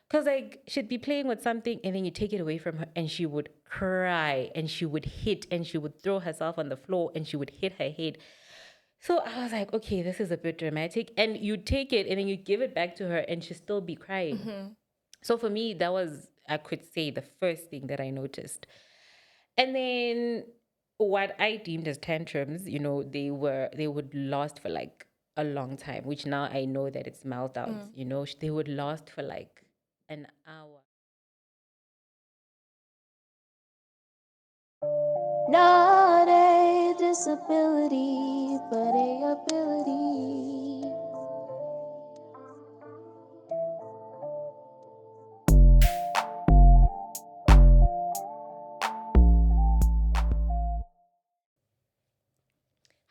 Because, like, she'd be playing with something and then you take it away from her and she would cry and she would hit and she would throw herself on the floor and she would hit her head. So I was like, okay, this is a bit dramatic. And you take it and then you give it back to her and she'd still be crying. So for me, that was, I could say, the first thing that I noticed. And then what I deemed as tantrums, they would last for like a long time, which now I know that it's meltdowns, they would last for like an hour. Not a disability, but a ability.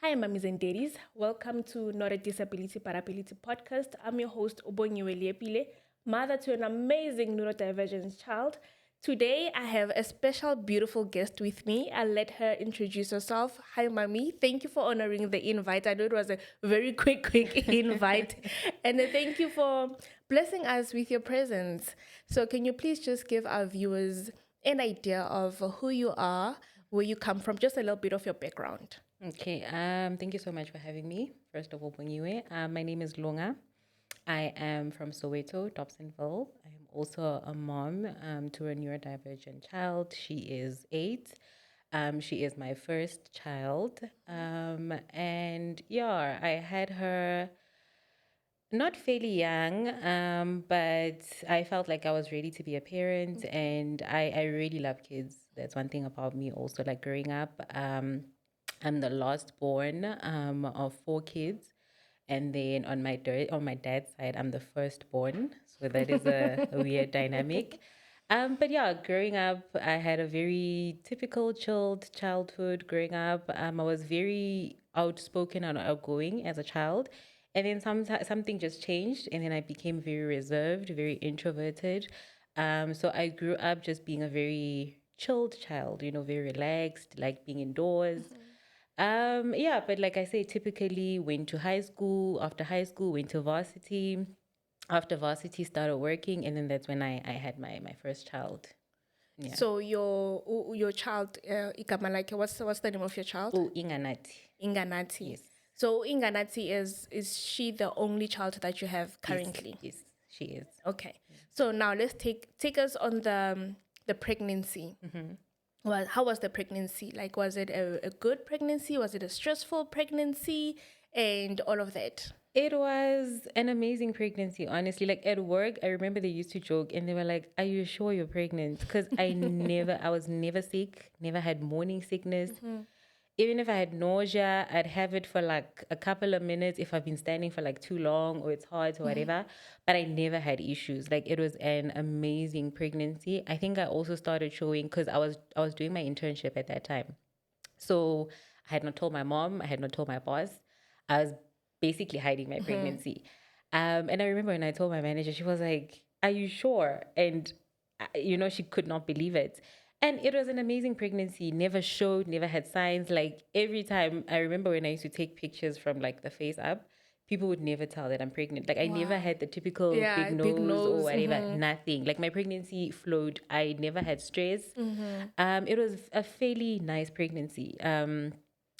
Hi, mummies and daddies. Welcome to Not a Disability but Ability podcast. I'm your host, Obonyiwe Liepile, mother to an amazing neurodivergent child. Today, I have a special, beautiful guest with me. I'll let her introduce herself. Hi, mummy. Thank you for honoring the invite. I know it was a very quick invite. And thank you for blessing us with your presence. So, can you please just give our viewers an idea of who you are, where you come from, just a little bit of your background? Okay, thank you so much for having me. First of all, Bongiwe. My name is Lunga. I am from Soweto, Dobsonville. I am also a mom to a neurodivergent child. She is 8. She is my first child. And yeah, I had her not fairly young, but I felt like I was ready to be a parent, and I really love kids. That's one thing about me also. Like growing up, I'm the last born of 4 kids, and then on my dad's side, I'm the firstborn. So that is a weird dynamic. But yeah, growing up, I had a very typical chilled childhood. Growing up, I was very outspoken and outgoing as a child, and then something just changed, and then I became very reserved, very introverted. So I grew up just being a very chilled child, very relaxed, like being indoors. Yeah, but like I say, typically went to high school. After high school, went to varsity. After varsity, started working, and then that's when I had my first child. Yeah. So your child, Ikama, like what's the name of your child? Oh, Inganati. Inganati. Yes. So Inganati is she the only child that you have Yes. currently? Yes. She is. Okay. So now let's take us on the pregnancy. Well, how was the pregnancy? Like, was it a good pregnancy? Was it a stressful pregnancy? And all of that. It was an amazing pregnancy, honestly. Like at work, I remember they used to joke and they were like, "Are you sure you're pregnant?" Because I was never sick, never had morning sickness. Even if I had nausea, I'd have it for like a couple of minutes if I've been standing for like too long or it's hot or whatever. But I never had issues. Like it was an amazing pregnancy. I think I also started showing because I was doing my internship at that time. So I had not told my mom, I had not told my boss. I was basically hiding my pregnancy. And I remember when I told my manager, she was like, "Are you sure?" And, she could not believe it. And it was an amazing pregnancy, never showed, never had signs. Like every time, I remember when I used to take pictures from like the face up, people would never tell that I'm pregnant. Like I never Wow. had the typical big Yeah, big nose or nose. whatever, nothing. Like my pregnancy flowed. I never had stress. It was a fairly nice pregnancy.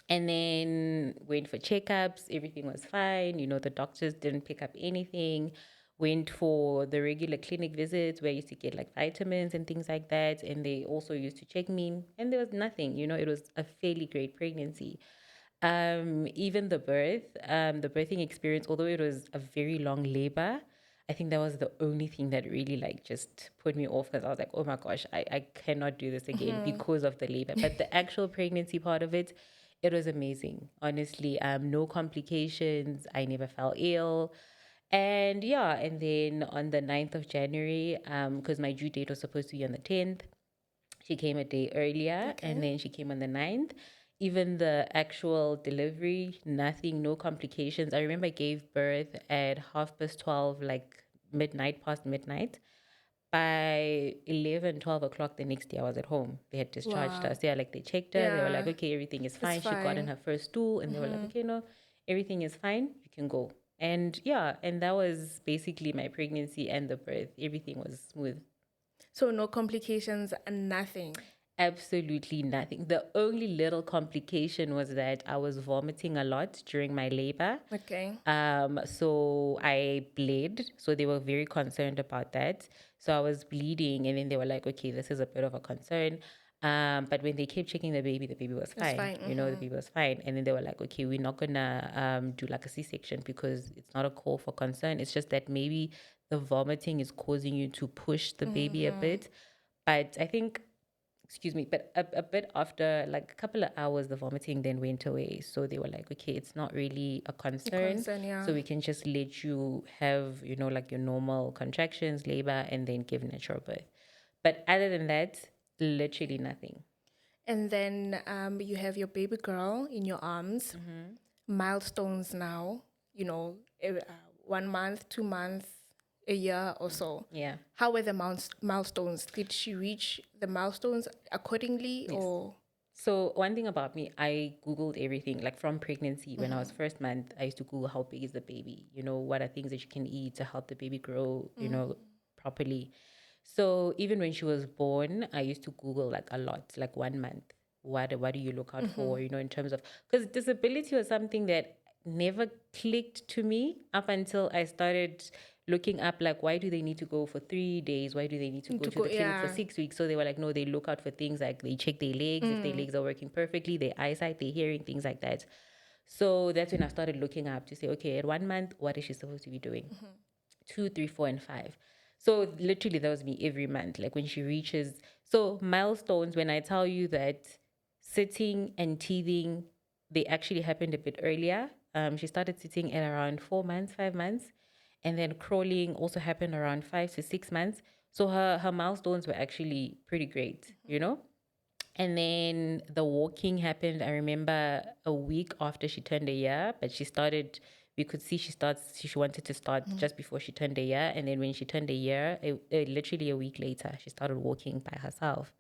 And then went for checkups. Everything was fine. The doctors didn't pick up anything. Went for the regular clinic visits where I used to get like vitamins and things like that. And they also used to check me, and there was nothing. It was a fairly great pregnancy. Even the birthing experience, although it was a very long labor, I think that was the only thing that really like just put me off because I was like, oh my gosh, I cannot do this again because of the labor. But the actual pregnancy part of it, it was amazing. Honestly, no complications. I never fell ill. And yeah, and then on the 9th of January, because my due date was supposed to be on the 10th, she came a day earlier and Okay. then she came on the 9th. Even the actual delivery, nothing, no complications. I remember I gave birth at 12:30, like midnight, past midnight. By 11, 12 o'clock the next day, I was at home. They had discharged Wow. us. Yeah, like they checked her. They were like, Yeah, okay, everything is it's fine. She got in fine. her first stool and they were like, okay, no, everything is fine. You can go. And yeah, and that was basically my pregnancy and the birth. Everything was smooth. So no complications and nothing. Absolutely nothing. The only little complication was that I was vomiting a lot during my labor. Okay. So I bled. So they were very concerned about that. So I was bleeding, and then they were like, okay, this is a bit of a concern. But when they kept checking the baby was It's fine. fine. The baby was fine. And then they were like, okay, we're not gonna do like a C-section because it's not a call for concern. It's just that maybe the vomiting is causing you to push the baby a bit. But I think, excuse me, but a bit after like a couple of hours, the vomiting then went away. So they were like, okay, it's not really a concern. Yeah. So we can just let you have, like your normal contractions, labor, and then give natural birth. But other than that, literally nothing. And then you have your baby girl in your arms. Milestones now, 1 month, 2 months, a year or so. Yeah. How were the milestones? Did she reach the milestones accordingly or? So one thing about me, I Googled everything, like from pregnancy. When I was first month, I used to Google how big is the baby, what are things that you can eat to help the baby grow, properly. So even when she was born, I used to Google like a lot, like 1 month. What do you look out for, in terms of, because disability was something that never clicked to me up until I started looking up, like, why do they need to go for 3 days? Why do they need to go to the clinic for 6 weeks? So they were like, no, they look out for things like they check their legs, if their legs are working perfectly, their eyesight, their hearing, things like that. So that's when I started looking up to say, okay, at 1 month, what is she supposed to be doing? 2, 3, 4, and 5. So literally that was me every month. Like when she reaches, so milestones, when I tell you that sitting and teething, they actually happened a bit earlier. She started sitting at around 4 months, 5 months. And then crawling also happened around 5 to 6 months. So her milestones were actually pretty great, And then the walking happened, I remember, a week after she turned a year, but we could see she wanted to start just before she turned a year. And then when she turned a year, literally a week later, she started walking by herself.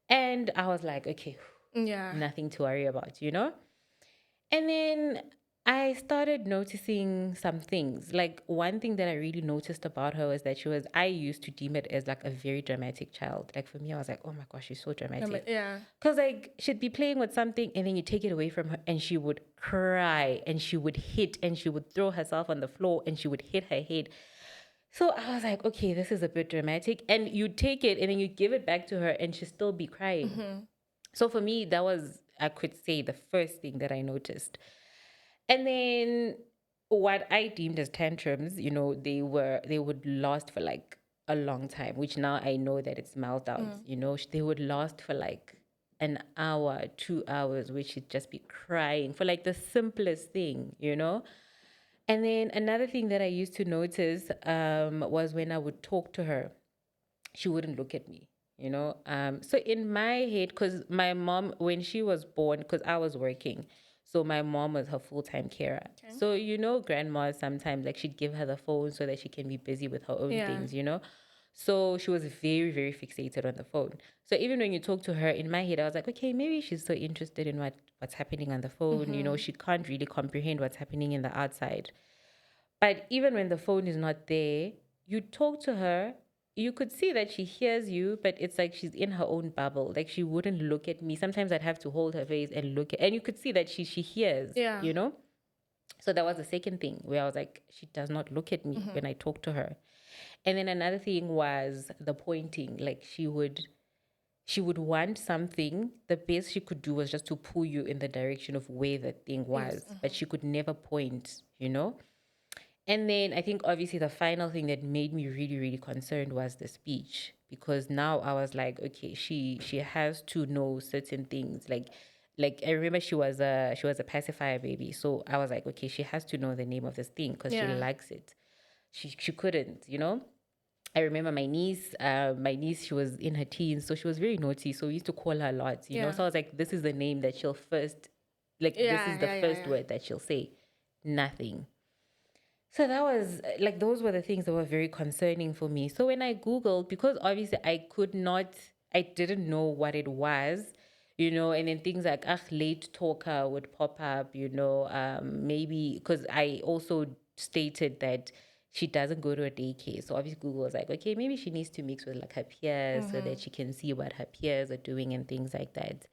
And I was like, okay, nothing to worry about, And then I started noticing some things. Like one thing that I really noticed about her was that I used to deem it as like a very dramatic child. Like for me, I was like, oh my gosh, she's so dramatic. Yeah. Because like she'd be playing with something and then you take it away from her and she would cry and she would hit and she would throw herself on the floor and she would hit her head. So I was like, okay, this is a bit dramatic. And you take it and then you give it back to her and she'd still be crying. So for me, that was, I could say, the first thing that I noticed. And then what I deemed as tantrums, they would last for like a long time, which now I know that it's meltdowns, they would last for like an hour, 2 hours, which she'd just be crying for like the simplest thing, And then another thing that I used to notice was when I would talk to her, she wouldn't look at me. So in my head, because my mom, when she was born, because I was working, so my mom was her full-time carer. Okay. So grandma sometimes, like, she'd give her the phone so that she can be busy with her own things. So she was very, very fixated on the phone. So even when you talk to her, in my head, I was like, okay, maybe she's so interested in what's happening on the phone. She can't really comprehend what's happening in the outside. But even when the phone is not there, you talk to her, you could see that she hears you, but it's like she's in her own bubble. Like she wouldn't look at me. Sometimes I'd have to hold her face and and you could see that she hears, So that was the second thing where I was like, she does not look at me when I talk to her. And then another thing was the pointing. Like she would want something. The best she could do was just to pull you in the direction of where the thing was, but she could never point. And then I think obviously the final thing that made me really, really concerned was the speech, because now I was like, okay, she has to know certain things. Like I remember she was a pacifier baby, so I was like, okay, she has to know the name of this thing because she likes it. She couldn't. I remember my niece, she was in her teens, so she was very naughty. So we used to call her a lot. So I was like, this is the name that she'll first, like, this is the first word that she'll say. Nothing. So that was like, those were the things that were very concerning for me. So when I Googled, because obviously I didn't know what it was, and then things like late talker would pop up, maybe because I also stated that she doesn't go to a daycare. So obviously Google was like, okay, maybe she needs to mix with like her peers so that she can see what her peers are doing and things like that.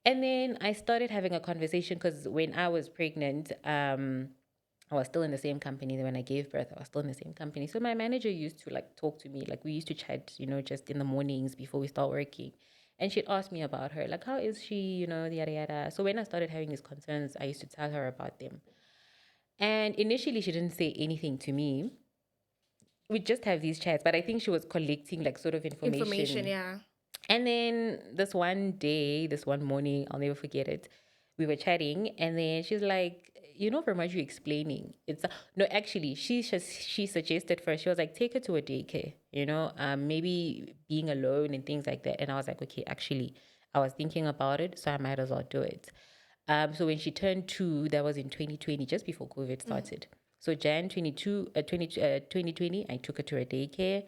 And then I started having a conversation because when I was pregnant, I was still in the same company. When I gave birth, I was still in the same company. So my manager used to like talk to me. Like we used to chat, just in the mornings before we start working. And she'd ask me about her, like, how is she, yada, yada. So when I started having these concerns, I used to tell her about them. And initially, she didn't say anything to me. We'd just have these chats, but I think she was collecting like sort of Information, information. yeah. And then this one day, this one morning, I'll never forget it. We were chatting, and then she's like, from what you're explaining, it's no. Actually, she suggested first. She was like, take her to a daycare. Maybe being alone and things like that. And I was like, okay, actually, I was thinking about it, so I might as well do it. So when she turned 2, that was in 2020, just before COVID started. So Jan 2020, I took her to a daycare,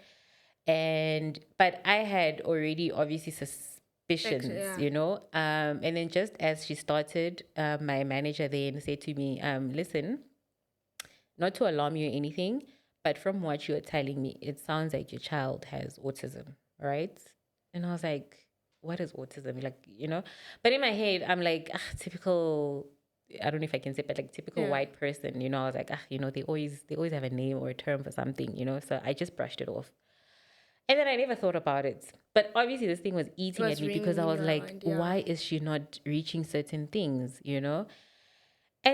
but I had already obviously suspicions, Yeah. and then just as she started, my manager then said to me, listen, not to alarm you or anything, but from what you're telling me, it sounds like your child has autism, right? And I was like, what is autism? Like, but in my head, I'm like, typical. I don't know if I can say, but like typical white person, I was like, they always have a name or a term for something, So I just brushed it off. And then I never thought about it. But obviously, this thing was eating at me because I was like, why is she not reaching certain things, And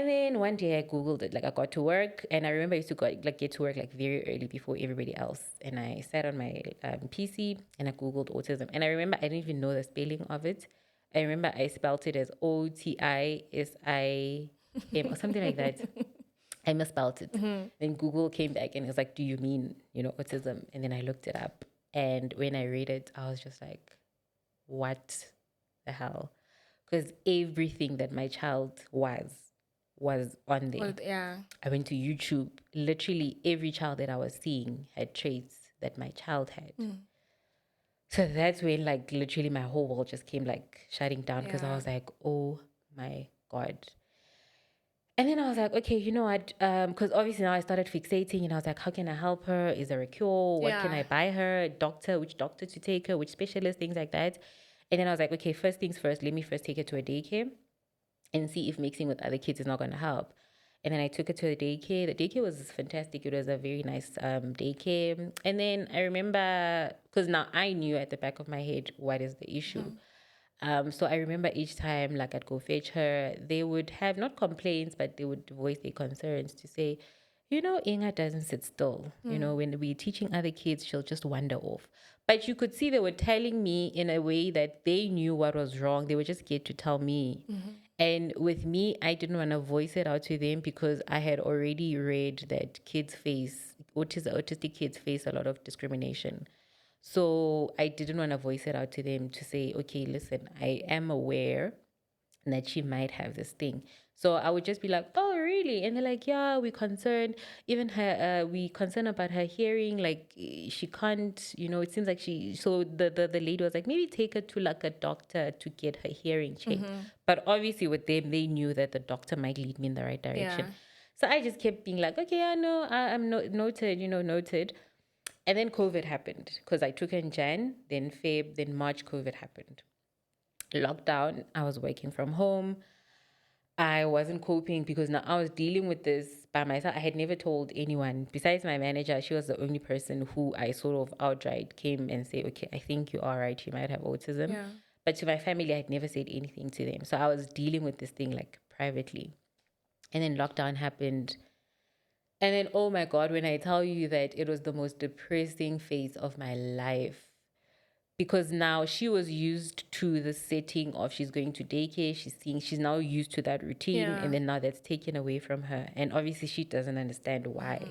then one day I Googled it. Like I got to work, and I remember I used to get to work like very early before everybody else. And I sat on my PC and I Googled autism. And I remember I didn't even know the spelling of it. I remember I spelled it as OTISIM or something like that. I misspelled it. Then Google came back and it was like, do you mean, autism? And then I looked it up. And when I read it, I was just like, what the hell? Because everything that my child was on there. Well, yeah. I went to YouTube. Literally every child that I was seeing had traits that my child had. So that's when like literally my whole world just came like shutting down because I was like, oh my God. And then I was like, okay, you know what? Because obviously now I started fixating and I was like, how can I help her? Is there a cure? What can I buy her? Doctor, which doctor to take her? Which specialist? Things like that. And then I was like, okay, first things first, let me first take her to a daycare and see if mixing with other kids is not going to help. And then I took her to a daycare. The daycare was fantastic. It was a very nice daycare. And then I remember, because now I knew at the back of my head what is the issue. So I remember each time, like I'd go fetch her, they would have not complaints, but they would voice their concerns to say, Inga doesn't sit still. When we're teaching other kids, she'll just wander off. But you could see they were telling me in a way that they knew what was wrong. They were just scared to tell me. And with me, I didn't want to voice it out to them because I had already read that autistic kids face a lot of discrimination. So I didn't want to voice it out to them to say, okay, listen, I am aware that she might have this thing. So I would just be like, oh, really? And they're like, yeah, we're concerned. Even her, we concerned about her hearing. Like she can't, it seems like so the lady was like, maybe take her to like a doctor to get her hearing checked. But obviously with them, they knew that the doctor might lead me in the right direction. So I just kept being like, okay, I know, I'm noted, noted. And then COVID happened because I took her in Jan, then Feb, then March, COVID happened. Lockdown, I was working from home. I wasn't coping because now I was dealing with this by myself. I had never told anyone besides my manager. She was the only person who I sort of outright came and say, okay, I think you are right. You might have autism. But to my family, I had never said anything to them. So I was dealing with this thing like privately. And then lockdown happened. And then, oh my God, when I tell you that it was the most depressing phase of my life, because now she was used to the setting of she's going to daycare, she's now used to that routine, and then now that's taken away from her. And obviously, she doesn't understand why,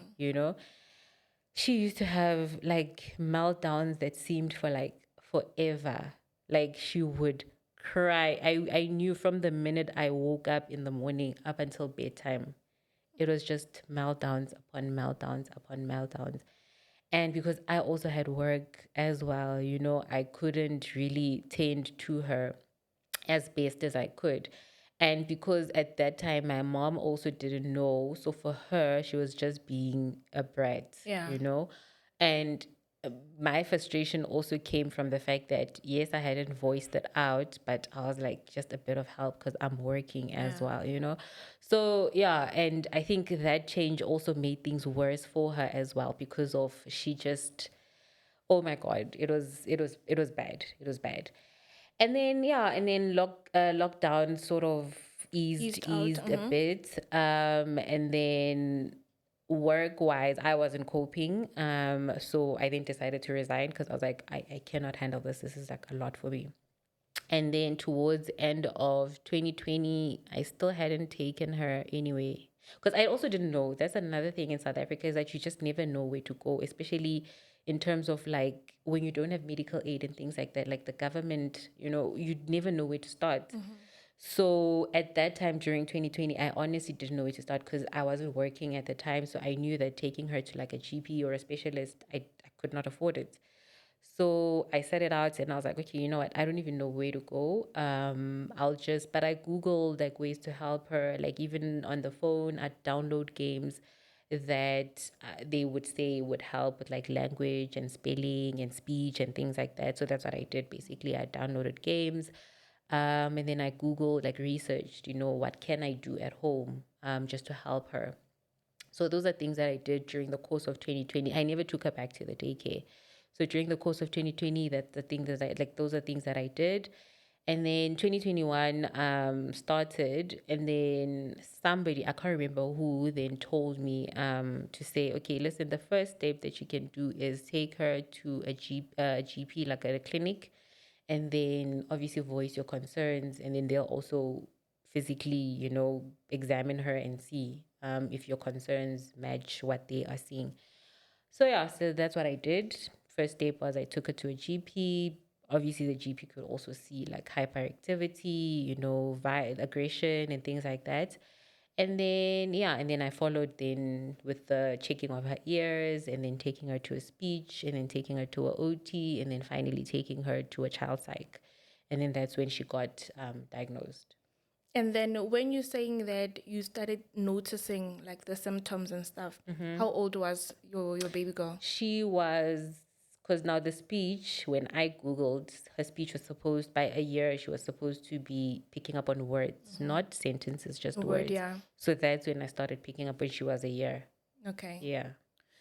She used to have like meltdowns that seemed for like forever. Like she would cry. I knew from the minute I woke up in the morning up until bedtime it was just meltdowns upon meltdowns upon meltdowns. And because I also had work as well, I couldn't really tend to her as best as I could. And because at that time my mom also didn't know, so for her she was just being a brat, Yeah. And my frustration also came from the fact that yes, I hadn't voiced it out, but I was like, just a bit of help because I'm working as well, So yeah, and I think that change also made things worse for her as well, because of she just, oh my god, it was bad, it was bad. And then yeah, and then lockdown sort of Eased out. eased a bit, and then work wise I wasn't coping, so I then decided to resign because I was like, I cannot handle this is like a lot for me. And then towards the end of 2020, I still hadn't taken her anyway. Because I also didn't know. That's another thing in South Africa, is that you just never know where to go, especially in terms of like when you don't have medical aid and things like that, like the government, you'd never know where to start. So at that time during 2020, I honestly didn't know where to start because I wasn't working at the time. So I knew that taking her to like a GP or a specialist, I could not afford it. So I set it out and I was like, okay, you know what? I don't even know where to go. But I Googled like ways to help her. Like even on the phone, I'd download games that they would say would help with like language and spelling and speech and things like that. So that's what I did. Basically, I downloaded games. And then I Googled, like researched, what can I do at home just to help her. So those are things that I did during the course of 2020. I never took her back to the daycare. So during the course of 2020, that's the thing that I like. Those are things that I did. And then 2021 started, and then somebody, I can't remember who, then told me to say, okay, listen, the first step that you can do is take her to a GP, like at a clinic, and then obviously voice your concerns, and then they'll also physically, examine her and see if your concerns match what they are seeing. So yeah, so that's what I did. First step was I took her to a GP. Obviously, the GP could also see like hyperactivity, aggression and things like that. And then yeah, and then I followed then with the checking of her ears, and then taking her to a speech, and then taking her to a OT, and then finally taking her to a child psych. And then that's when she got diagnosed. And then when you're saying that you started noticing like the symptoms and stuff, how old was your baby girl? She was, because now the speech, when I Googled, her speech was supposed, by a year, she was supposed to be picking up on words, not sentences, just A word, words. yeah. So that's when I started picking up when she was a year. Okay. Yeah.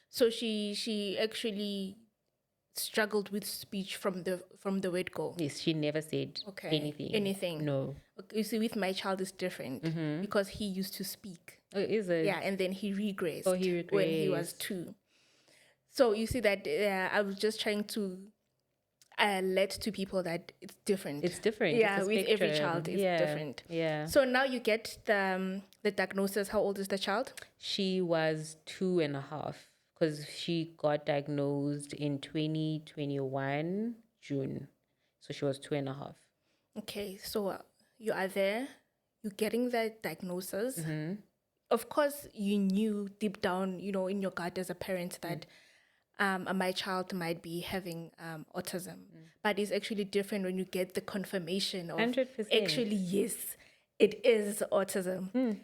So she actually struggled with speech from the word go. Yes, she never said anything. Anything. No. Okay, you see, with my child is different because he used to speak. Oh, is it? Yeah, and then he regressed. Oh, he when he was regressed. 2. So you see that I was just trying to let to people that it's different. It's different. Yeah, It's a with every spectrum. child, it's Yeah. different. Yeah. So now you get the diagnosis. How old is the child? She was 2.5 because she got diagnosed in 2021, June. So she was 2.5. Okay, so you are there, you're getting the diagnosis. Of course, you knew deep down, in your gut as a parent that my child might be having autism. But it's actually different when you get the confirmation of 100%. actually, yes, it is autism.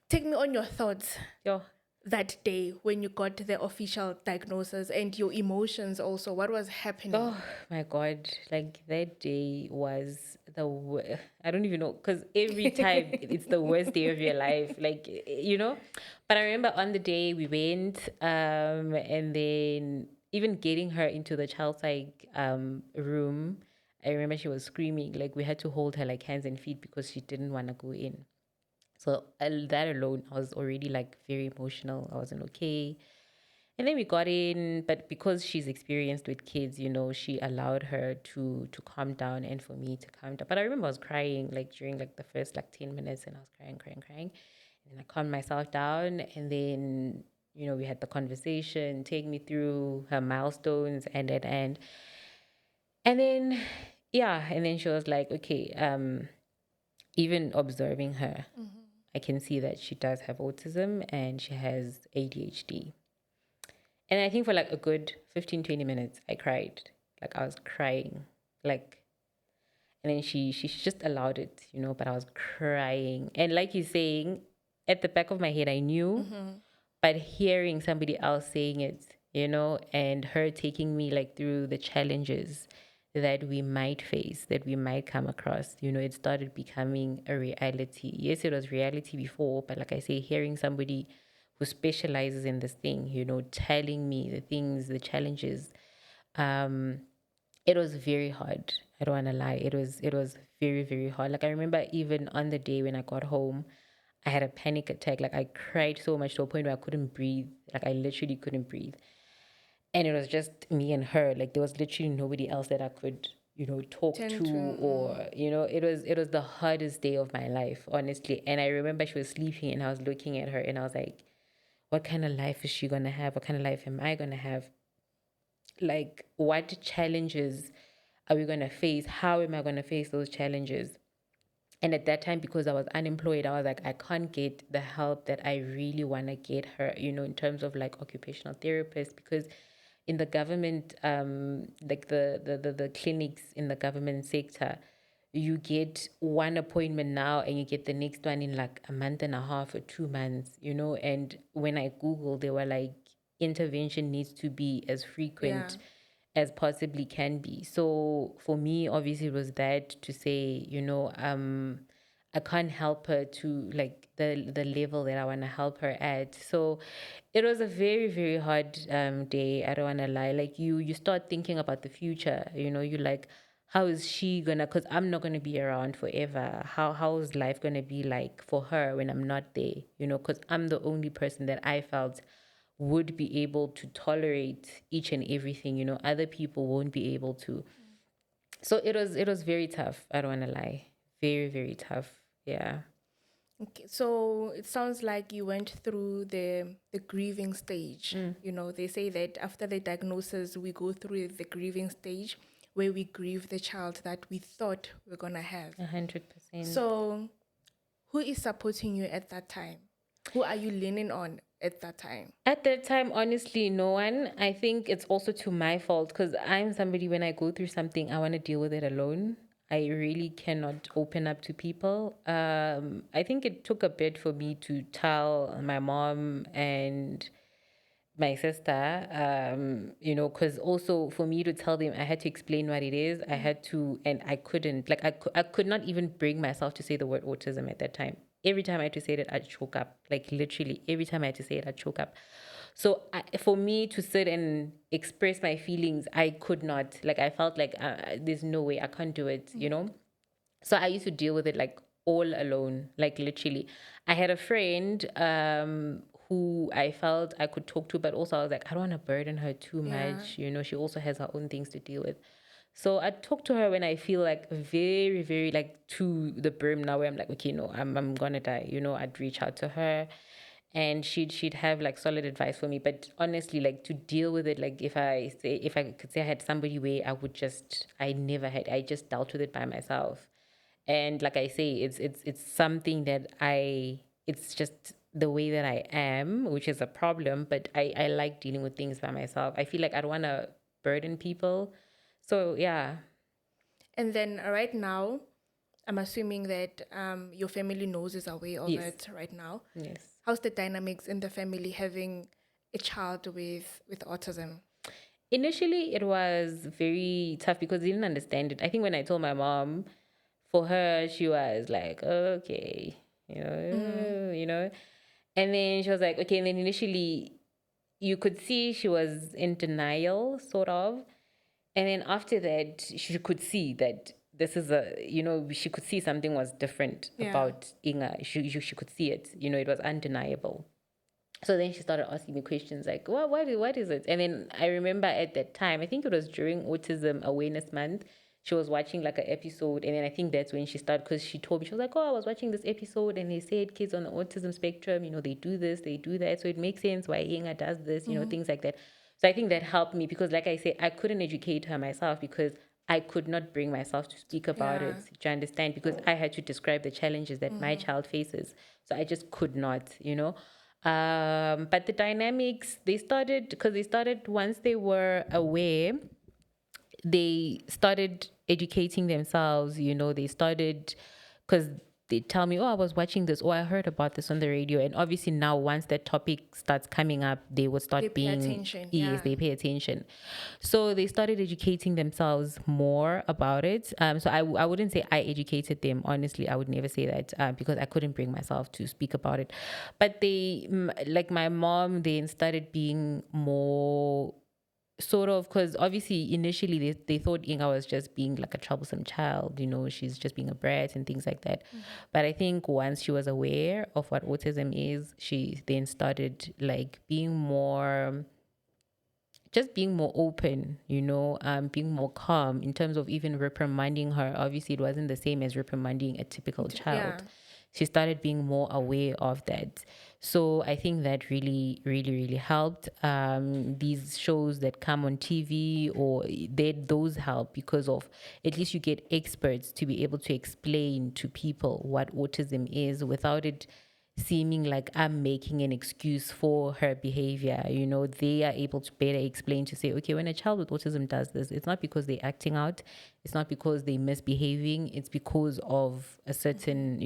Take me on your thoughts Yo, that day when you got the official diagnosis and your emotions also. What was happening? oh my God. Like that day was I don't even know, because every time it's the worst day of your life. Like, But I remember on the day we went, and then even getting her into the child psych room, I remember she was screaming. Like we had to hold her like hands and feet because she didn't want to go in. So that alone, I was already like very emotional. I wasn't okay. And then we got in, but because she's experienced with kids, she allowed her to calm down and for me to calm down. But I remember I was crying like during like the first like 10 minutes, and I was crying, crying, crying. And then I calmed myself down, and then we had the conversation, take me through her milestones, and then yeah, and then she was like, okay, even observing her, I can see that she does have autism and she has ADHD. And I think for like a good 15, 20 minutes, I cried. Like I was crying. Like, And then she just allowed it, but I was crying. And like you're saying, at the back of my head, I knew, but hearing somebody else saying it, and her taking me like through the challenges that we might face, that we might come across, it started becoming a reality. Yes, it was reality before, but like I say, hearing somebody who specializes in this thing, telling me the things, the challenges, um, it was very hard. I don't want to lie. It was very, very hard. Like I remember even on the day when I got home, I had a panic attack. Like I cried so much to a point where I couldn't breathe. Like I literally couldn't breathe. And it was just me and her. Like there was literally nobody else that I could, talk Tend to, to, or, it was the hardest day of my life, honestly. And I remember she was sleeping and I was looking at her and I was like, what kind of life is she gonna have? What kind of life am I gonna have? Like what challenges are we going to face? How am I going to face those challenges? And at that time, because I was unemployed, I was like, I can't get the help that I really want to get her, in terms of like occupational therapist, because in the government, like the clinics in the government sector, you get one appointment now and you get the next one in like a month and a half or 2 months, and when I Googled, they were like, intervention needs to be as yeah. frequent as possibly can be. So for me, obviously, it was that to say, I can't help her to like the level that I want to help her at. So it was a very, very hard day. I don't want to lie. Like you start thinking about the future. You like, how is she gonna? Because I'm not gonna be around forever. How is life gonna be like for her when I'm not there? Because I'm the only person that I felt would be able to tolerate each and everything. Other people won't be able to. So it was very tough. I don't want to lie. Very, very tough. Yeah. Okay, so it sounds like you went through the grieving stage. They say that after the diagnosis, we go through the grieving stage where we grieve the child that we thought we're gonna have. 100%. So, who is supporting you at that time? Who are you leaning on at that time? At that time, honestly, no one. I think it's also to my fault because I'm somebody, when I go through something, I want to deal with it alone. I really cannot open up to people. I think it took a bit for me to tell my mom and my sister, because also for me to tell them, I had to explain what it is. I had to, and I couldn't, like, I could not even bring myself to say the word autism at that time. Every time I had to say it, I'd choke up. Like, literally, every time I had to say it, I'd choke up. So, for me to sit and express my feelings, I could not. Like, I felt like there's no way, I can't do it. So I used to deal with it like all alone, like literally. I had a friend who I felt I could talk to, but also I was like, I don't want to burden her too Yeah. much. She also has her own things to deal with. So I talk to her when I feel like very, very like to the brim now, where I'm like, okay, no, I'm gonna die. I'd reach out to her and she'd have like solid advice for me. But honestly, like to deal with it, like if I could say I had somebody where I never had, I just dealt with it by myself. And like I say, it's something that it's just the way that I am, which is a problem, but I like dealing with things by myself. I feel like I don't want to burden people. So yeah. And then right now, I'm assuming that your family knows, is aware of Yes. it right now. Yes. How's the dynamics in the family having a child with autism? Initially, it was very tough because they didn't understand it. I think when I told my mom, for her, she was like, okay, and then she was like, okay. And then initially, you could see she was in denial, sort of. And then after that, she could see that this is she could see something was different Yeah. about Inga. She could see it. It was undeniable. So then she started asking me questions like, what is it? And then I remember at that time, I think it was during Autism Awareness Month, she was watching like an episode. And then I think that's when she started, because she told me, she was like, oh, I was watching this episode and they said kids on the autism spectrum, they do this, they do that. So it makes sense why Inga does this, things like that. So I think that helped me because, like I said, I couldn't educate her myself because I could not bring myself to speak about Yeah. it. Do you understand? Because I had to describe the challenges that my child faces. So I just could not. But the dynamics, they started once they were aware, they started educating themselves. They started, because they tell me, oh, I was watching this, or I heard about this on the radio. And obviously now, once that topic starts coming up, they will start They pay being, attention, yes, yeah. they pay attention. So they started educating themselves more about it. So I wouldn't say I educated them. Honestly, I would never say that, because I couldn't bring myself to speak about it. But like my mom, then started being more sort of, because obviously initially they thought Inga was just being like a troublesome child, she's just being a brat and things like that. But I think once she was aware of what autism is, she then started like being more open, being more calm in terms of even reprimanding her. Obviously, it wasn't the same as reprimanding a typical child. Yeah. She started being more aware of that. So I think that really, really, really helped. These shows that come on TV, those help because of, at least you get experts to be able to explain to people what autism is without it seeming like I'm making an excuse for her behavior. They are able to better explain, to say, okay, when a child with autism does this, it's not because they're acting out, it's not because they're misbehaving, it's because of a certain,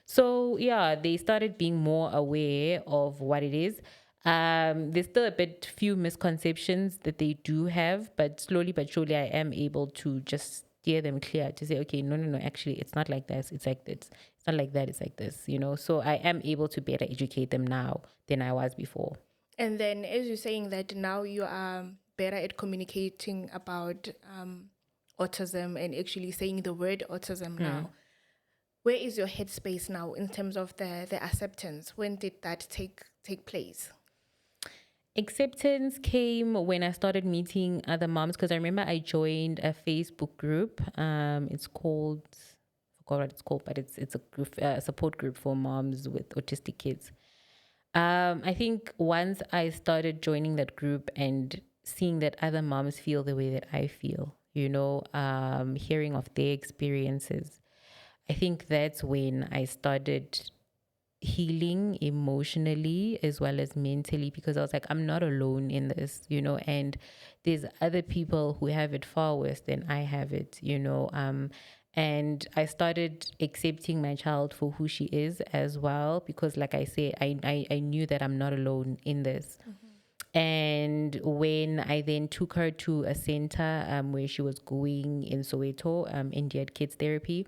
So yeah, they started being more aware of what it is. There's still a bit few misconceptions that they do have, but slowly but surely I am able to just steer them clear, to say, okay, no, actually it's not like this, it's like this. It's not like that, it's like this. So I am able to better educate them now than I was before. And then, as you're saying that now you are better at communicating about autism and actually saying the word autism now, where is your headspace now in terms of the acceptance? When did that take place? Acceptance came when I started meeting other moms, because I remember I joined a Facebook group. It's called, I forgot what it's called, but it's a group, support group for moms with autistic kids. I think once I started joining that group and seeing that other moms feel the way that I feel, hearing of their experiences, I think that's when I started healing emotionally as well as mentally, because I was like, I'm not alone in this, and there's other people who have it far worse than I have it, and I started accepting my child for who she is as well, because like I say, I knew that I'm not alone in this. And when I then took her to a center where she was going in Soweto, Indian Kids Therapy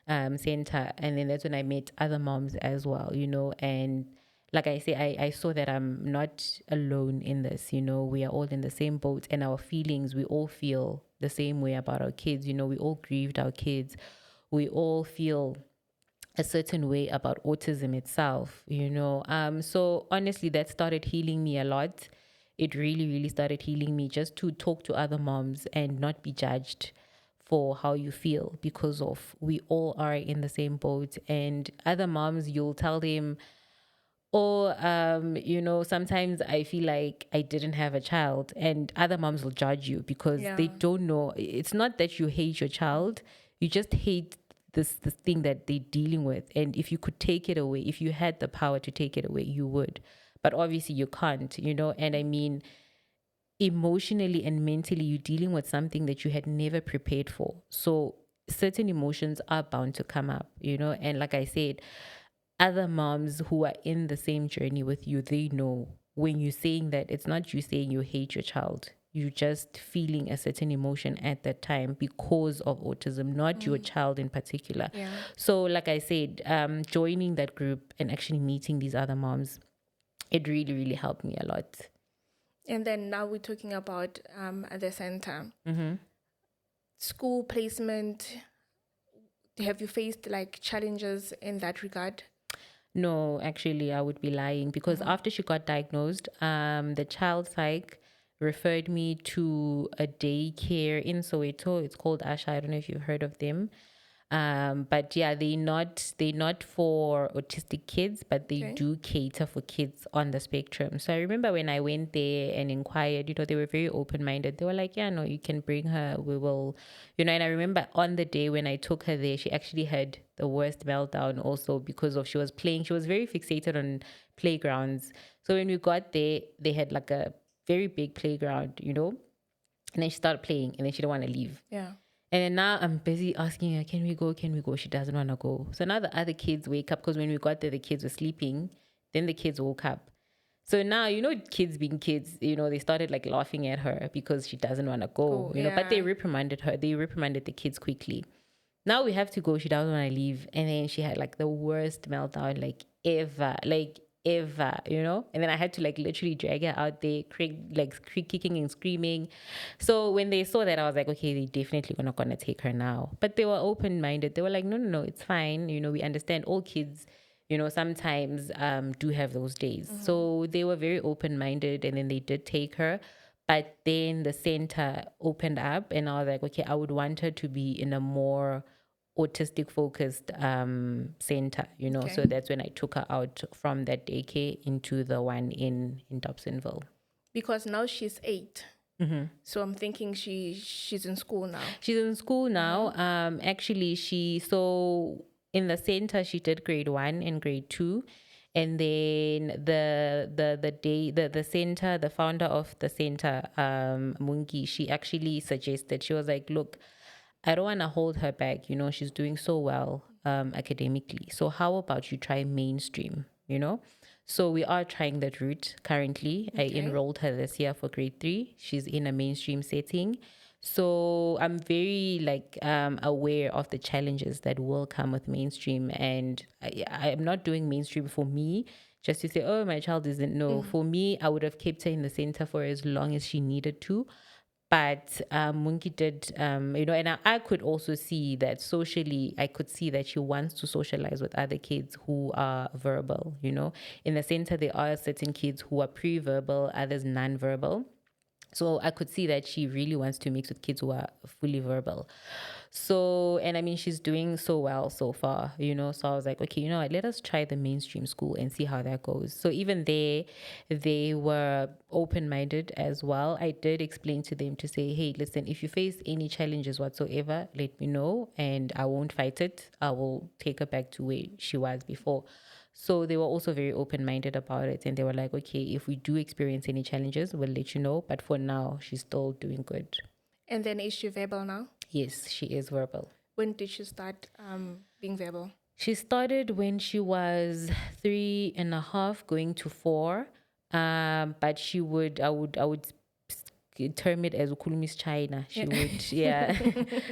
center, and then that's when I met other moms as well, and like I say, I saw that I'm not alone in this, we are all in the same boat, and our feelings, we all feel the same way about our kids, we all grieved our kids, we all feel a certain way about autism itself, so honestly that started healing me a lot. It really, really started healing me, just to talk to other moms and not be judged for how you feel, because of, we all are in the same boat. And other moms, you'll tell them, or sometimes I feel like I didn't have a child, and other moms will judge you because Yeah. they don't know. It's not that you hate your child, you just hate this thing that they're dealing with. And if you could take it away, if you had the power to take it away, you would. But obviously you can't, and I mean, emotionally and mentally, you're dealing with something that you had never prepared for. So certain emotions are bound to come up, and like I said, other moms who are in the same journey with you, they know when you're saying that, it's not you saying you hate your child. You're just feeling a certain emotion at that time because of autism, not your child in particular. Yeah. So, like I said, joining that group and actually meeting these other moms, it really, really helped me a lot. And then now we're talking about the center. School placement. Have you faced like challenges in that regard? No, actually, I would be lying, because after she got diagnosed, the child psych referred me to a daycare in Soweto. It's called Asha. I don't know if you've heard of them. But yeah, they're not for autistic kids, but they Okay. do cater for kids on the spectrum. So I remember when I went there and inquired, they were very open minded. They were like, yeah, no, you can bring her. We will, and I remember on the day when I took her there, she actually had the worst meltdown also, because of, she was playing. She was very fixated on playgrounds. So when we got there, they had like a very big playground, and then she started playing, and then she didn't want to leave. Yeah. And then now I'm busy asking her, can we go? Can we go? She doesn't want to go. So now the other kids wake up because when we got there, the kids were sleeping. Then the kids woke up. So now, kids being kids, they started like laughing at her because she doesn't want to go, but they reprimanded her. They reprimanded the kids quickly. Now we have to go. She doesn't want to leave. And then she had like the worst meltdown, like ever, And then I had to like literally drag her out there, kicking and screaming. So when they saw that, I was like, okay, they definitely not gonna take her now. But they were open minded. They were like, no, it's fine. We understand all kids. Sometimes do have those days. Mm-hmm. So they were very open minded, and then they did take her. But then the center opened up, and I was like, okay, I would want her to be in a more autistic focused center, Okay. So that's when I took her out from that daycare into the one in Dobsonville. Because now she's 8. Mm-hmm. So I'm thinking she's in school now. She's in school now. Mm-hmm. Actually, so in the center she did grade 1 and grade 2. And then the center, the founder of the center, Mungi, she actually suggested, she was like, look, I don't want to hold her back. She's doing so well academically. So how about you try mainstream, So we are trying that route currently. Okay. I enrolled her this year for grade 3. She's in a mainstream setting. So I'm very aware of the challenges that will come with mainstream. And I'm not doing mainstream for me just to say, oh, my child isn't. No, for me, I would have kept her in the center for as long as she needed to. But Mungi did, and I could also see that socially, I could see that she wants to socialize with other kids who are verbal, In the center, there are certain kids who are pre-verbal, others non-verbal. So I could see that she really wants to mix with kids who are fully verbal. So, and I mean, she's doing so well so far, So I was like, okay, let us try the mainstream school and see how that goes. So even they were open-minded as well. I did explain to them to say, hey, listen, if you face any challenges whatsoever, let me know and I won't fight it. I will take her back to where she was before. So they were also very open-minded about it. And they were like, okay, if we do experience any challenges, we'll let you know. But for now, she's still doing good. And then is she verbal now? Yes, she is verbal. When did she start being verbal? She started when she was 3.5, going to 4. But I would term it as Ukulumis China. She would, yeah.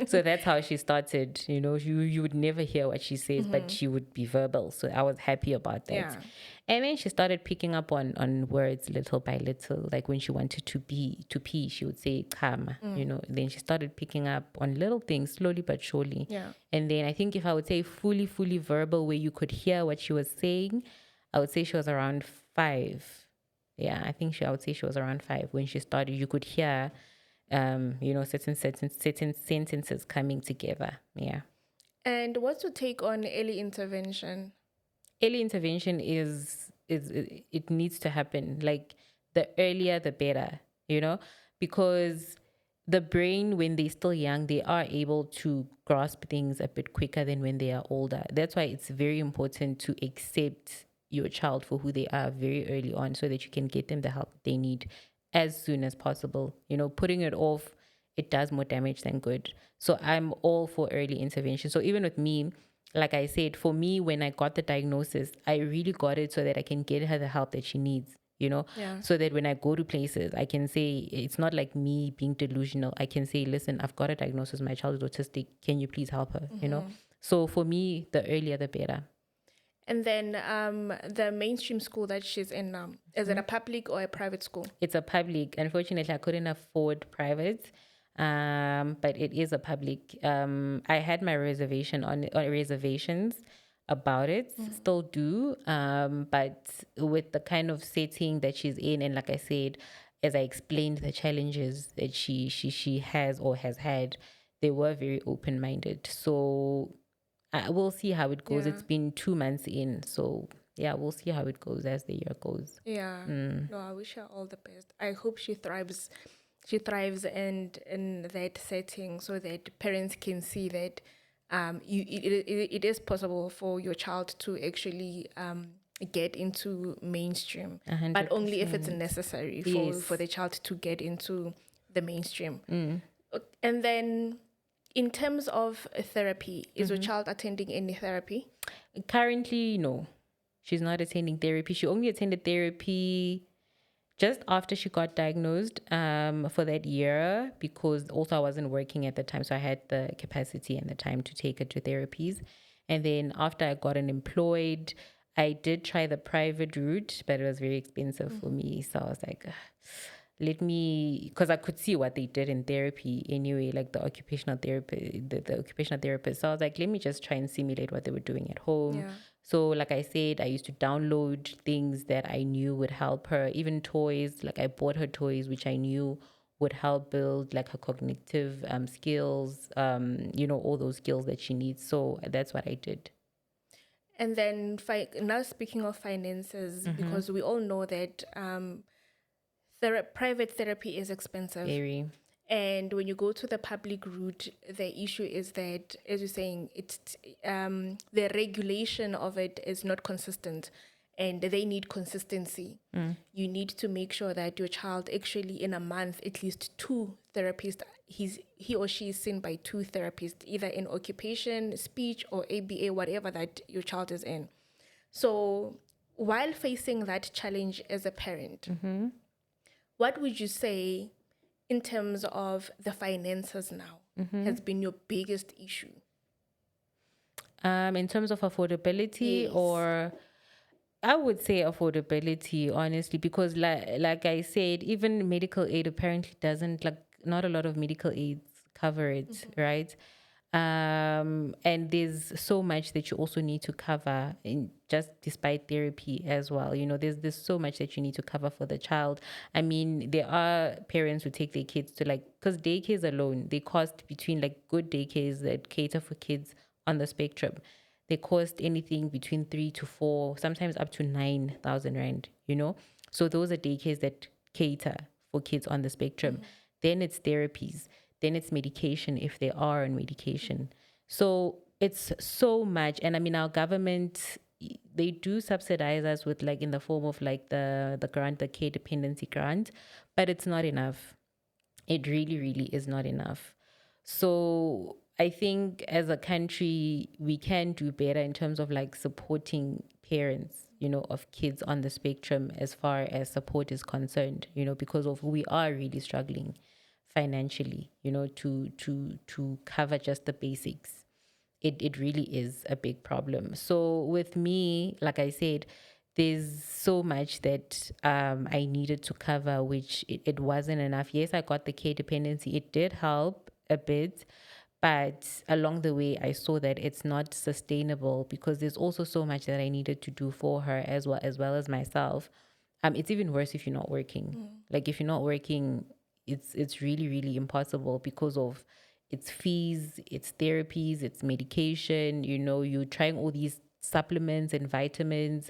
So that's how she started. You would never hear what she says, but she would be verbal. So I was happy about that. Yeah. And then she started picking up on words little by little. Like when she wanted to pee, she would say kama, Then she started picking up on little things slowly but surely. Yeah. And then I think if I would say fully verbal, where you could hear what she was saying, I would say she was around 5. Yeah, I would say she was around 5 when she started. You could hear, certain sentences coming together. Yeah. And what's your take on early intervention? Early intervention is it needs to happen. Like the earlier, the better. Because the brain, when they're still young, they are able to grasp things a bit quicker than when they are older. That's why it's very important to accept your child for who they are very early on, so that you can get them the help they need as soon as possible. Putting it off, it does more damage than good. So I'm all for early intervention. So even with me, like I said, for me, when I got the diagnosis, I really got it so that I can get her the help that she needs, Yeah. So that when I go to places, I can say, it's not like me being delusional. I can say, listen, I've got a diagnosis, my child is autistic, can you please help her? So for me, the earlier the better. And then the mainstream school that she's in now, is it a public or a private school? It's a public. Unfortunately, I couldn't afford private, but it is a public. I had my reservations about it, still do. But with the kind of setting that she's in, and like I said, as I explained, the challenges that she has or has had, they were very open-minded. So we'll see how it goes. Yeah. It's been 2 months in, so yeah, we'll see how it goes as the year goes. Yeah. No, I wish her all the best. I hope she thrives. She thrives in that setting, so that parents can see that it is possible for your child to actually get into mainstream, 100%. But only if it's necessary for the child to get into the mainstream. And then In terms of therapy, is your child attending any therapy? Currently, no. She's not attending therapy. She only attended therapy just after she got diagnosed for that year, because also I wasn't working at the time. So I had the capacity and the time to take her to therapies. And then after I got unemployed, I did try the private route, but it was very expensive for me. So I was like, "Ugh, let me," because I could see what they did in therapy anyway, like the occupational therapy, the occupational therapist. So I was like, let me just try and simulate what they were doing at home. Yeah. So like I said, I used to download things that I knew would help her, even toys. Like I bought her toys, which I knew would help build like her cognitive skills, all those skills that she needs. So that's what I did. And then now speaking of finances, because we all know that private therapy is expensive. Very. And when you go to the public route, the issue is that, as you're saying, it's the regulation of it is not consistent, and they need consistency. You need to make sure that your child actually in a month, at least two therapists, he or she is seen by two therapists, either in occupation, speech, or ABA, whatever that your child is in. So while facing that challenge as a parent, what would you say in terms of the finances now has been your biggest issue? In terms of affordability, Yes. or I would say affordability, honestly, because like I said, even medical aid apparently doesn't, like, not a lot of medical aids cover it, right? And there's so much that you also need to cover in just despite therapy as well. There's so much that you need to cover for the child. I mean, there are parents who take their kids to, like, because daycares alone, they cost between, like, good daycares that cater for kids on the spectrum, they cost anything between 3 to 4, sometimes up to 9,000 rand, So those are daycares that cater for kids on the spectrum. Then it's therapies, then it's medication if they are on medication. So it's so much. And I mean, our government, they do subsidize us with, like, in the form of, like, the grant, the care dependency grant, but it's not enough. It really, really is not enough. So I think as a country, we can do better in terms of, like, supporting parents, of kids on the spectrum as far as support is concerned, because of we are really struggling financially, to cover just the basics. It really is a big problem. So with me, like I said, there's so much that I needed to cover, which it wasn't enough. Yes, I got the care dependency. It did help a bit, but along the way, I saw that it's not sustainable because there's also so much that I needed to do for her as well as myself. It's even worse if you're not working. Like, if you're not working, it's really, really impossible because of its fees, its therapies, its medication. You're trying all these supplements and vitamins,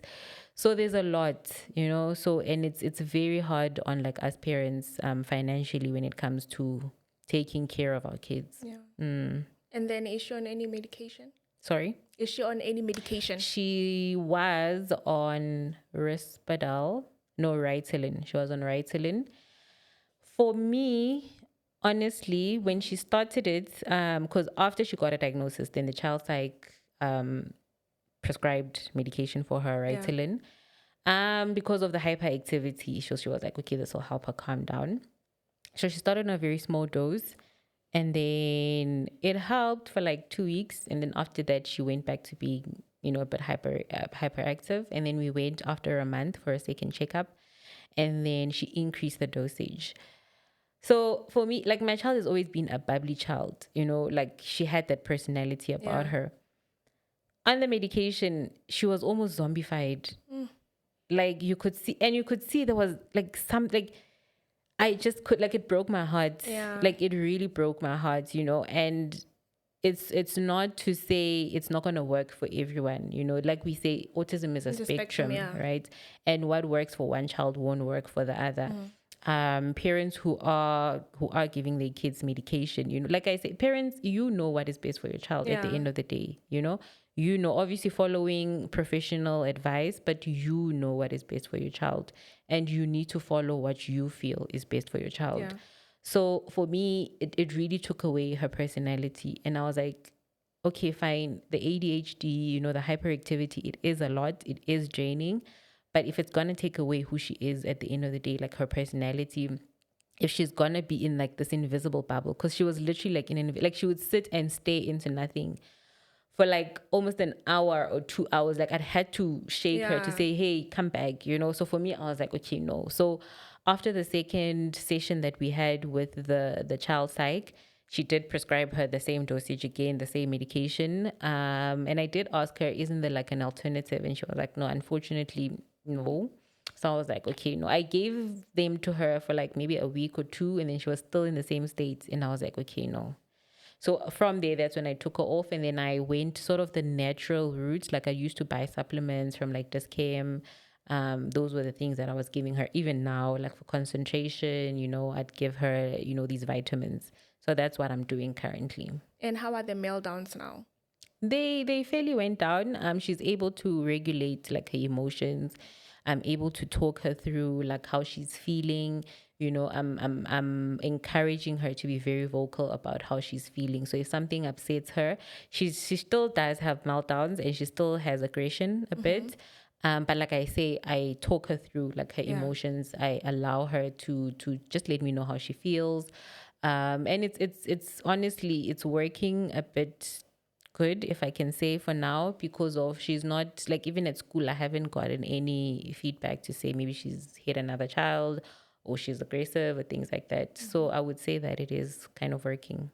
so there's a lot. So, and it's very hard on, like, us parents financially when it comes to taking care of our kids. Yeah. And then is she on any medication? Sorry? Is she on any medication? She was on Risperdal. No, Ritalin. She was on Ritalin. For me, honestly, when she started it, because after she got a diagnosis, then the child psych prescribed medication for her, Ritalin. Because of the hyperactivity, she was like, okay, this will help her calm down. So she started on a very small dose, and then it helped for like 2 weeks, and then after that she went back to being, a bit hyperactive. And then we went after a month for a second checkup, and then she increased the dosage. So for me, like, my child has always been a bubbly child, like, she had that personality about her. On the medication, she was almost zombified. Like, you could see there was, like, something. I just could, like, it broke my heart. Yeah. Like, it really broke my heart, and it's not to say it's not going to work for everyone. Like we say, autism is a spectrum, right? And what works for one child won't work for the other. Parents who are giving their kids medication, like I say, parents, what is best for your child at the end of the day. Obviously following professional advice, but what is best for your child, and you need to follow what you feel is best for your child. So for me, it really took away her personality. And I was like, okay, fine. The ADHD, the hyperactivity, it is a lot. It is draining. But if it's going to take away who she is at the end of the day, like her personality, if she's going to be in like this invisible bubble, because she was literally like like she would sit and stay into nothing for like almost an hour or 2 hours. Like I'd had to shake her to Yeah. say, hey, come back, So for me, I was like, okay, no. So after the second session that we had with the child psych, she did prescribe her the same dosage again, the same medication. And I did ask her, isn't there like an alternative? And she was like, no, unfortunately, no. So I was like, okay, no. I gave them to her for like maybe a week or two, and then she was still in the same state. And I was like, okay, no. So from there, that's when I took her off, and then I went sort of the natural route. Like I used to buy supplements from like Discam. Those were the things that I was giving her. Even now, like for concentration, I'd give her, these vitamins. So that's what I'm doing currently. And how are the meltdowns now? They fairly went down. She's able to regulate like her emotions. I'm able to talk her through like how she's feeling. I'm encouraging her to be very vocal about how she's feeling. So if something upsets her, she still does have meltdowns and she still has aggression a bit. But like I say, I talk her through like her emotions. I allow her to just let me know how she feels. And it's honestly it's working a bit good, if I can say, for now, because of she's not like, even at school I haven't gotten any feedback to say maybe she's hit another child or she's aggressive or things like that. So I would say that it is kind of working.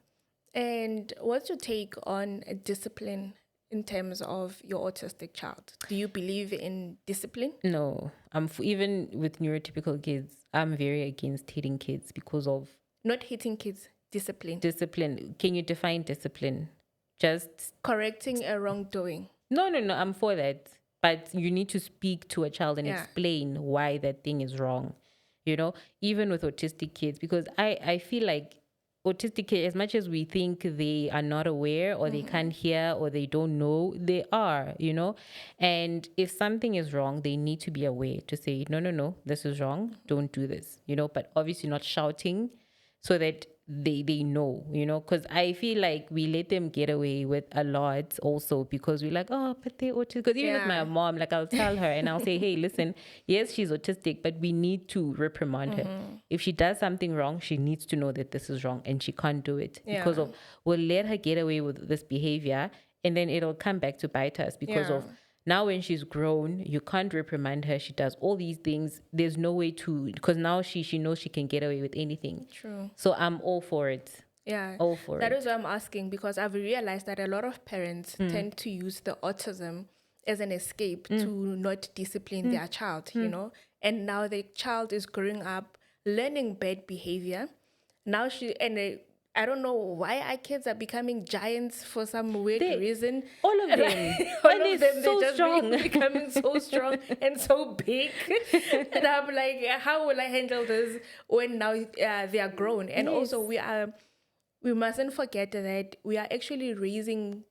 And what's your take on discipline in terms of your autistic child? Do you believe in discipline? No, even with neurotypical kids, I'm very against hitting kids because of Not hitting kids, discipline. discipline. Can you define discipline? Just Correcting a wrongdoing. no, I'm for that. But you need to speak to a child and Yeah. explain why that thing is wrong. Even with autistic kids, because I feel like autistic kids, as much as we think they are not aware or they can't hear or they don't know, they are. And if something is wrong, they need to be aware to say, no, this is wrong. Don't do this, but obviously not shouting so that they know, because I feel like we let them get away with a lot also because we're like, oh, but they're autistic. Because even with my mom, like I'll tell her and I'll say, hey, listen, yes, she's autistic, but we need to reprimand her. If she does something wrong, she needs to know that this is wrong and she can't do it because of, we'll let her get away with this behavior and then it'll come back to bite us because of, now when she's grown, you can't reprimand her. She does all these things. There's no way to, because now she knows she can get away with anything. True. So I'm all for it. Yeah. All for That it. is why I'm asking, because I've realized that a lot of parents tend to use the autism as an escape to not discipline their child, and now the child is growing up learning bad behavior. Now I don't know why our kids are becoming giants for some weird reason. All of them. All of them, so they're just strong. becoming so strong and so big. And I'm like, how will I handle this when now they are grown? And also we mustn't forget that we are actually raising.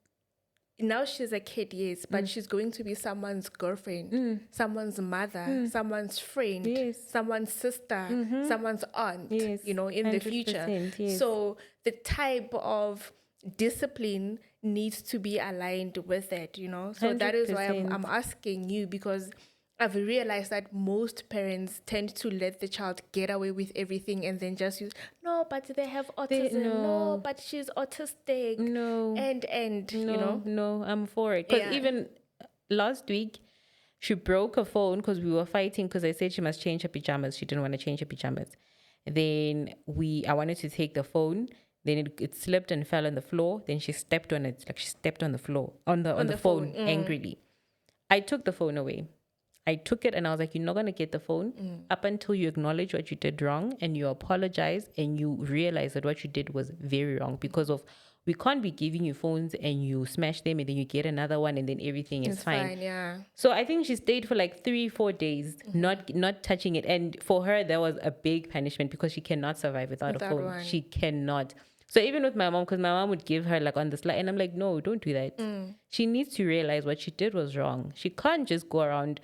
Now she's a kid, yes, but she's going to be someone's girlfriend, someone's mother, someone's friend, someone's sister, someone's aunt, in the future. Yes. So the type of discipline needs to be aligned with that, So that is why 100%. I'm asking you, because I've realized that most parents tend to let the child get away with everything and then just use, no, but they have autism. No, but she's autistic. No. And No, I'm for it. Because even last week, she broke her phone because we were fighting because I said she must change her pajamas. She didn't want to change her pajamas. Then I wanted to take the phone. Then it slipped and fell on the floor. Then she stepped on it. Like she stepped on the floor, on the phone angrily. I took the phone away. I took it and I was like, you're not going to get the phone up until you acknowledge what you did wrong and you apologize and you realize that what you did was very wrong, because of, we can't be giving you phones and you smash them and then you get another one and then everything is fine. Yeah. So I think she stayed for like 3-4 days, not touching it. And for her, that was a big punishment because she cannot survive without a phone. one. She cannot. So even with my mom, because my mom would give her like on the slide, and I'm like, no, don't do that. She needs to realize what she did was wrong. She can't just go around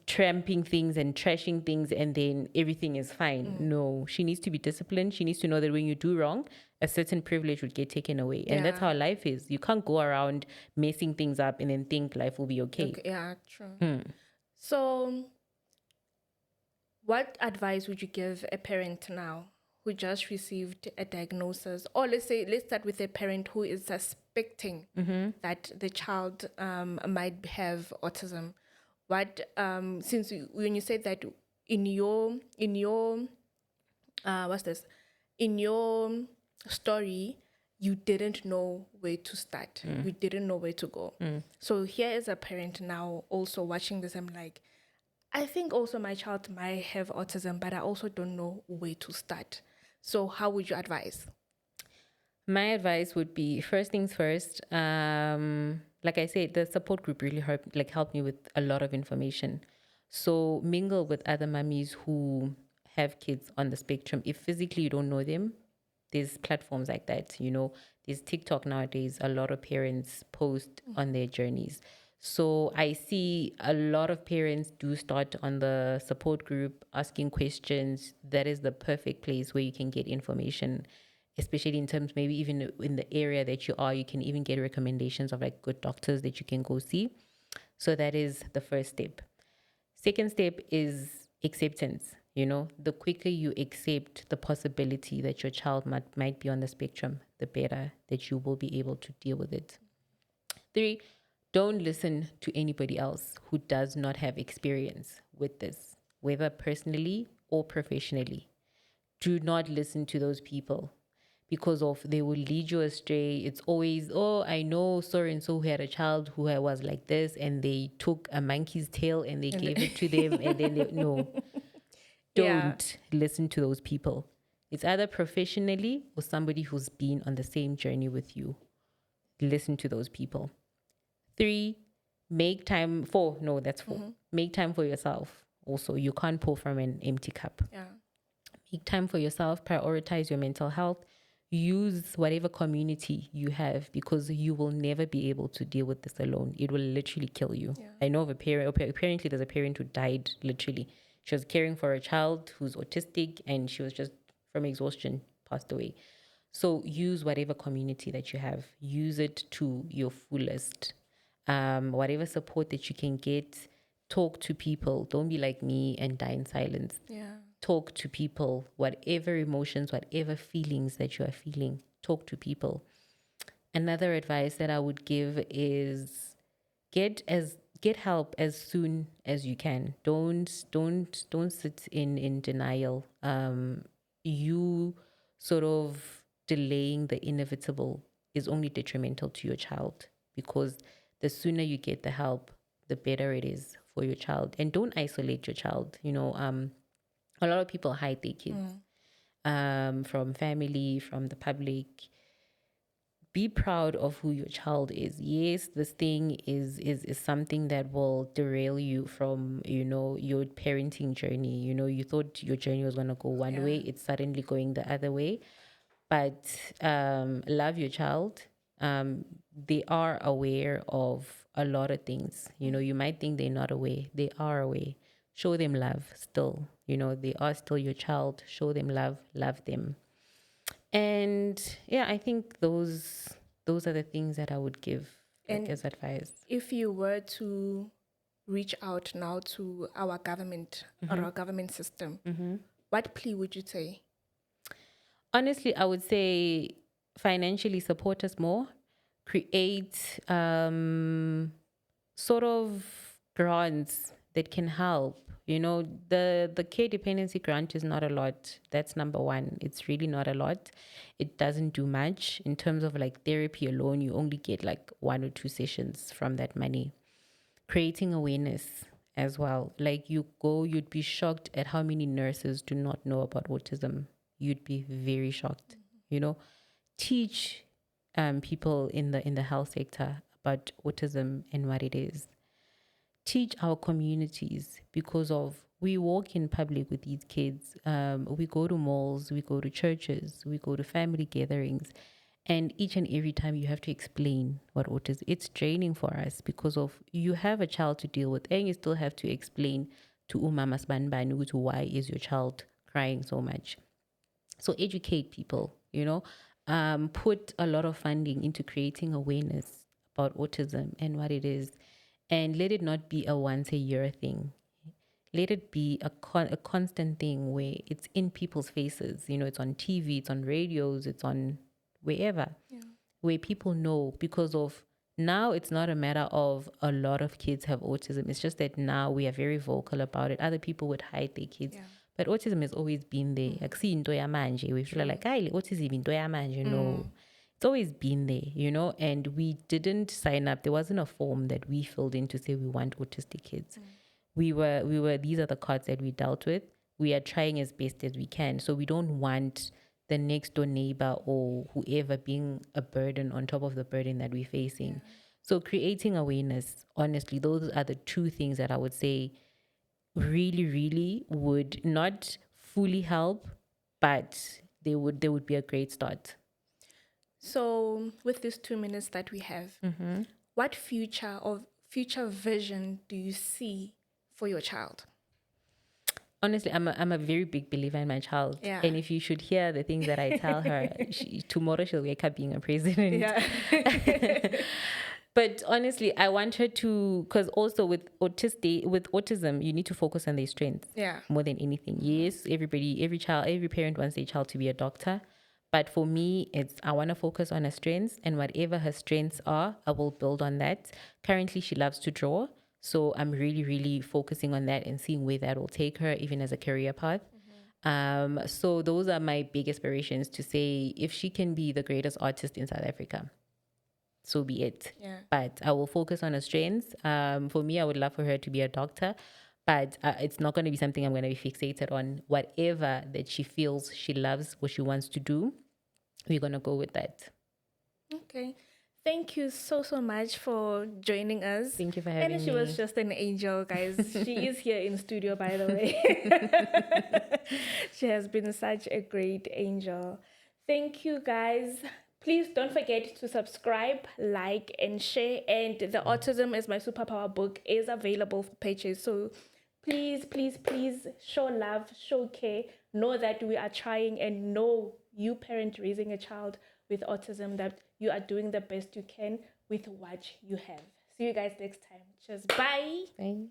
tramping things and trashing things and then everything is fine. No, she needs to be disciplined. She needs to know that when you do wrong, a certain privilege would get taken away. And that's how life is. You can't go around messing things up and then think life will be okay. Yeah, true. So what advice would you give a parent now who just received a diagnosis? Or let's start with a parent who is suspecting that the child might have autism. What since when you said that in your what's this? In your story, you didn't know where to start. You didn't know where to go. So here is a parent now also watching this. I'm like, I think also my child might have autism, but I also don't know where to start. So how would you advise? My advice would be first things first. Like I said, the support group really helped me with a lot of information. So mingle with other mummies who have kids on the spectrum. If physically you don't know them, there's platforms like that. There's TikTok nowadays. A lot of parents post on their journeys. So I see a lot of parents do start on the support group asking questions. That is the perfect place where you can get information, especially in terms maybe even in the area that you are. You can even get recommendations of like good doctors that you can go see. So that is the first step. Second step is acceptance. The quicker you accept the possibility that your child might be on the spectrum, the better that you will be able to deal with it. 3, don't listen to anybody else who does not have experience with this, whether personally or professionally. Do not listen to those people because they will lead you astray. It's always, oh, I know so and so who had a child who was like this, and they took a monkey's tail and they gave it to them, and then no. Don't listen to those people. It's either professionally or somebody who's been on the same journey with you. Listen to those people. 3, make time for, no, that's 4. Make time for yourself. Also, you can't pour from an empty cup. Make time for yourself, prioritize your mental health, use whatever community you have, because you will never be able to deal with this alone. It will literally kill you. I know of a parent, apparently there's a parent who died literally. She was caring for a child who's autistic and she was just from exhaustion passed away. So use whatever community that you have, use it to your fullest. Whatever support that you can get, talk to people. Don't be like me and die in silence. Talk to people, whatever emotions, whatever feelings that you are feeling, talk to people. Another advice that I would give is get help as soon as you can. Don't sit in denial. You sort of delaying the inevitable is only detrimental to your child, because the sooner you get the help, the better it is for your child. And don't isolate your child. A lot of people hide their kids from family, from the public. Be proud of who your child is. Yes, this thing is something that will derail you from, your parenting journey. You thought your journey was going to go one way. It's suddenly going the other way. But love your child. They are aware of a lot of things. You might think they're not aware. They are aware. Show them love still. They are still your child. Show them love them. And I think those are the things that I would give as advice. If you were to reach out now to our government or our government system, what plea would you say? Honestly, I would say financially support us more. Create sort of grants that can help. The care dependency grant is not a lot. That's number one. It's really not a lot. It doesn't do much in terms of like therapy alone. You only get like 1 or 2 sessions from that money. Creating awareness as well. Like you'd be shocked at how many nurses do not know about autism. You'd be very shocked. Teach people in the health sector about autism and what it is. Teach our communities, because we walk in public with these kids. We go to malls, we go to churches, we go to family gatherings, And each and every time you have to explain what autism, it's draining for us because of you have a child to deal with and you still have to explain to umama sbanbani to why is your child crying so much. So educate people, put a lot of funding into creating awareness about autism and what it is, and let it not be a once a year thing. Let it be a constant thing where it's in people's faces. It's on TV, it's on radios, it's on wherever, where people know, because of now it's not a matter of a lot of kids have autism. It's just that now we are very vocal about it. Other people would hide their kids. Yeah. But autism has always been there. Akusi into yamanje. We feel like, autism into yamanje. No. It's always been there, and we didn't sign up. There wasn't a form that we filled in to say we want autistic kids. We were, these are the cards that we dealt with. We are trying as best as we can. So we don't want the next door neighbor or whoever being a burden on top of the burden that we're facing. Yeah. So creating awareness, honestly, those are the two things that I would say really, really would not fully help, but they would be a great start. So with these 2 minutes that we have, what future vision do you see for your child? Honestly, I'm a very big believer in my child. Yeah. And if you should hear the things that I tell her, tomorrow she'll wake up being a president. Yeah. But honestly, I want her to, because also with autism, you need to focus on their strengths. Yeah. More than anything. Yes, every parent wants their child to be a doctor. But for me, I want to focus on her strengths, and whatever her strengths are, I will build on that. Currently, she loves to draw. So I'm really, really focusing on that and seeing where that will take her, even as a career path. So those are my big aspirations, to say if she can be the greatest artist in South Africa, so be it. Yeah. But I will focus on her strengths. For me, I would love for her to be a doctor, but it's not going to be something I'm going to be fixated on. Whatever that she feels she loves, what she wants to do, we're going to go with that. Okay. Thank you so much for joining us. Thank you for having me. And she was just an angel, guys. She is here in studio, by the way. She has been such a great angel. Thank you, guys. Please don't forget to subscribe, like, and share. And the Autism is My Superpower book is available for purchase. So please, please, please show love, show care. Know that we are trying, and know you parent raising a child with autism that you are doing the best you can with what you have. See you guys next time. Cheers. Bye. Bye.